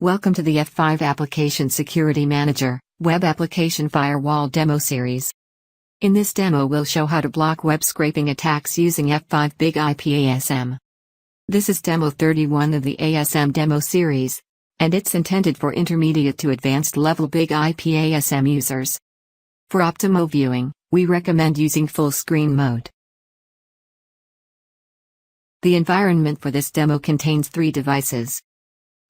Welcome to the F5 Application Security Manager Web Application Firewall Demo Series. In this demo we'll show how to block web scraping attacks using F5 Big IP ASM. This is demo 31 of the ASM demo series, and it's intended for intermediate to advanced level Big IP ASM users. For optimal viewing, we recommend using full screen mode. The environment for this demo contains 3 devices.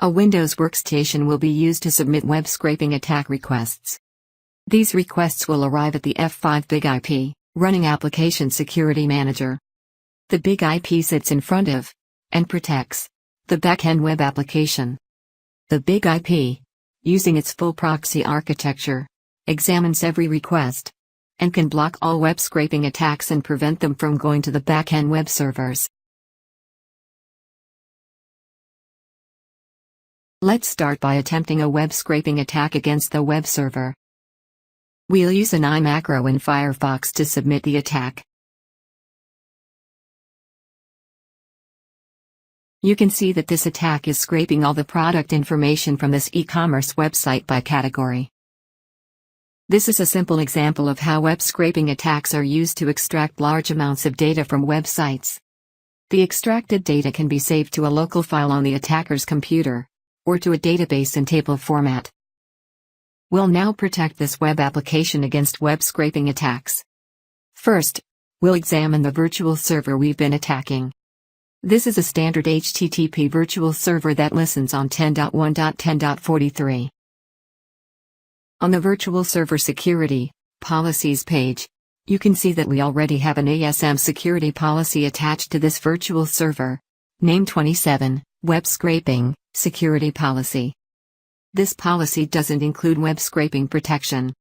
A Windows workstation will be used to submit web scraping attack requests. These requests will arrive at the F5 Big IP, running Application Security Manager. The Big IP sits in front of, and protects, the backend web application. The Big IP, using its full proxy architecture, examines every request, and can block all web scraping attacks and prevent them from going to the backend web servers. Let's start by attempting a web scraping attack against the web server. We'll use an iMacro in Firefox to submit the attack. You can see that this attack is scraping all the product information from this e-commerce website by category. This is a simple example of how web scraping attacks are used to extract large amounts of data from websites. The extracted data can be saved to a local file on the attacker's computer, or to a database in table format. We'll now protect this web application against web scraping attacks. First, we'll examine the virtual server we've been attacking. This is a standard HTTP virtual server that listens on 10.1.10.43. On the virtual server security policies page, you can see that we already have an ASM security policy attached to this virtual server, named 27, Web Scraping Security Policy. This policy doesn't include web scraping protection.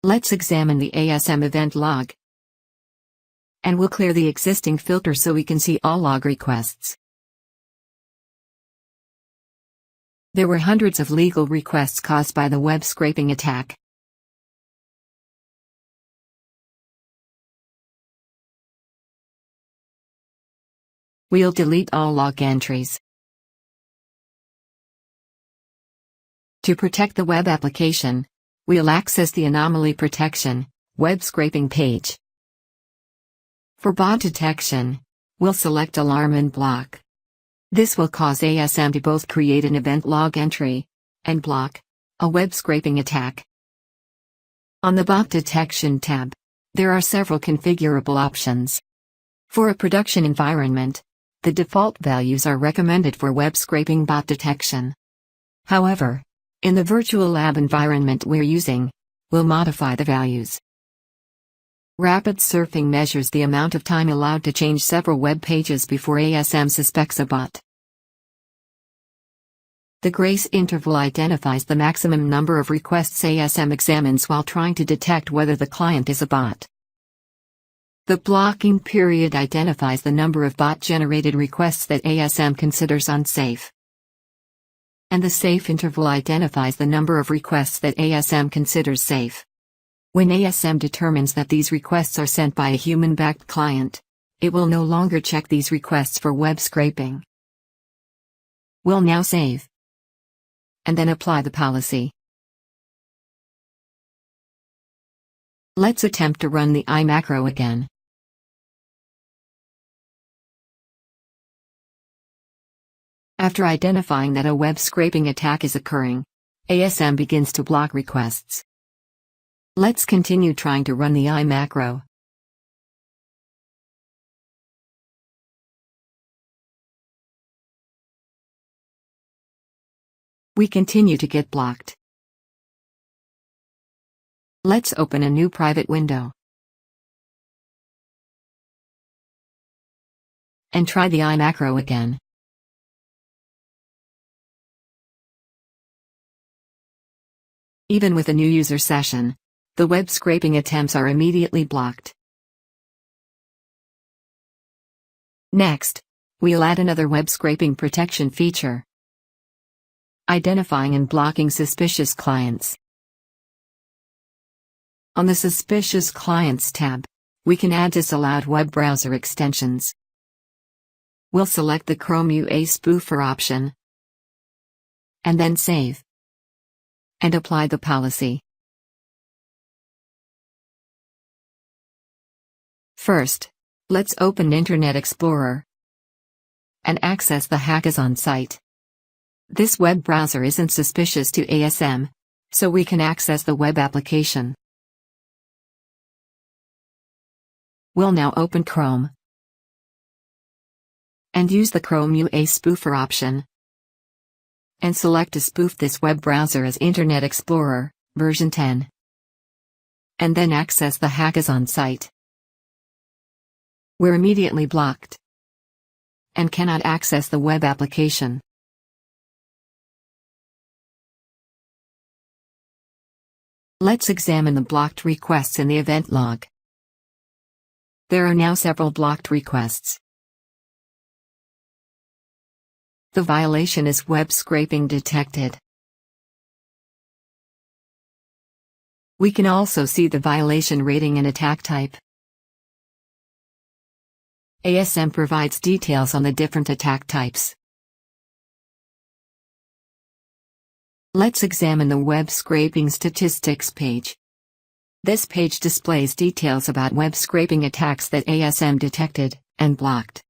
Let's examine the ASM event log. And we'll clear the existing filter so we can see all log requests. There were hundreds of legal requests caused by the web scraping attack. We'll delete all log entries. To protect the web application, we'll access the Anomaly Protection web scraping page. For bot detection, we'll select Alarm and Block. This will cause ASM to both create an event log entry and block a web scraping attack. On the Bot Detection tab, there are several configurable options. For a production environment, the default values are recommended for web scraping bot detection. However, in the virtual lab environment we're using, we'll modify the values. Rapid surfing measures the amount of time allowed to change several web pages before ASM suspects a bot. The grace interval identifies the maximum number of requests ASM examines while trying to detect whether the client is a bot. The blocking period identifies the number of bot-generated requests that ASM considers unsafe. And the safe interval identifies the number of requests that ASM considers safe. When ASM determines that these requests are sent by a human-backed client, it will no longer check these requests for web scraping. We'll now save. And then apply the policy. Let's attempt to run the iMacro again. After identifying that a web scraping attack is occurring, ASM begins to block requests. Let's continue trying to run the iMacro. We continue to get blocked. Let's open a new private window and try the iMacro again. Even with a new user session, the web scraping attempts are immediately blocked. Next, we'll add another web scraping protection feature: identifying and blocking suspicious clients. On the Suspicious Clients tab, we can add disallowed web browser extensions. We'll select the Chrome UA spoofer option, and then save, and apply the policy. First, let's open Internet Explorer and access the Hackazon site. This web browser isn't suspicious to ASM, so we can access the web application. We'll now open Chrome and use the Chrome UA spoofer option, and select to spoof this web browser as Internet Explorer, version 10. And then access the Hackazon site. We're immediately blocked and cannot access the web application. Let's examine the blocked requests in the event log. There are now several blocked requests. The violation is web scraping detected. We can also see the violation rating and attack type. ASM provides details on the different attack types. Let's examine the web scraping statistics page. This page displays details about web scraping attacks that ASM detected and blocked.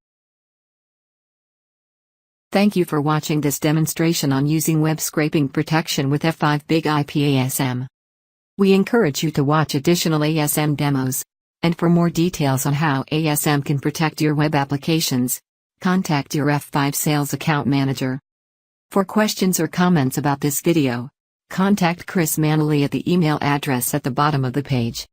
Thank you for watching this demonstration on using web scraping protection with F5 Big IP ASM. We encourage you to watch additional ASM demos, and for more details on how ASM can protect your web applications, contact your F5 Sales Account Manager. For questions or comments about this video, contact Chris Manley at the email address at the bottom of the page.